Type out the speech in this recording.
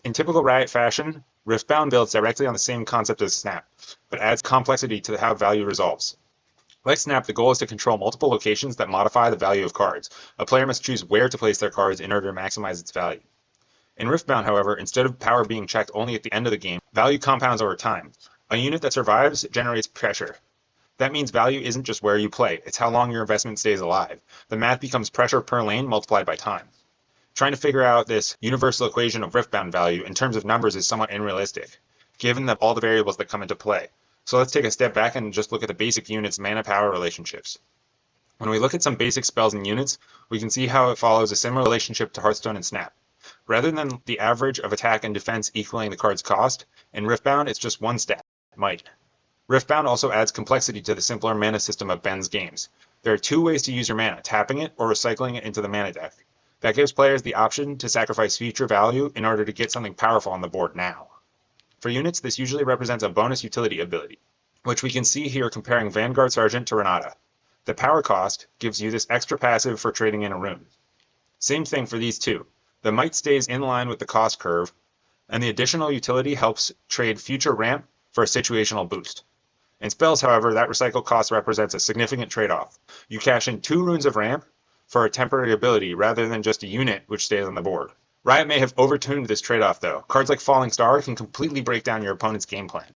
In typical Riot fashion, Riftbound builds directly on the same concept as Snap, but adds complexity to how value resolves. Like Snap, the goal is to control multiple locations that modify the value of cards. A player must choose where to place their cards in order to maximize its value. In Riftbound, however, instead of power being checked only at the end of the game, value compounds over time. A unit that survives generates pressure. That means value isn't just where you play, it's how long your investment stays alive. The math becomes pressure per lane multiplied by time. Trying to figure out this universal equation of Riftbound value in terms of numbers is somewhat unrealistic, given all the variables that come into play. So let's take a step back and just look at the basic units' mana-power relationships. When we look at some basic spells and units, we can see how it follows a similar relationship to Hearthstone and Snap. Rather than the average of attack and defense equaling the card's cost, in Riftbound it's just one stat, might. Riftbound also adds complexity to the simpler mana system of Ben's games. There are two ways to use your mana, tapping it or recycling it into the mana deck. That gives players the option to sacrifice future value in order to get something powerful on the board now. For units, this usually represents a bonus utility ability, which we can see here comparing Vanguard Sergeant to Renata. The power cost gives you this extra passive for trading in a rune. Same thing for these two. The might stays in line with the cost curve, and the additional utility helps trade future ramp for a situational boost. In spells, however, that recycle cost represents a significant trade-off. You cash in 2 runes of ramp for a temporary ability rather than just a unit which stays on the board. Riot may have overtuned this trade-off though. Cards like Falling Star can completely break down your opponent's game plan.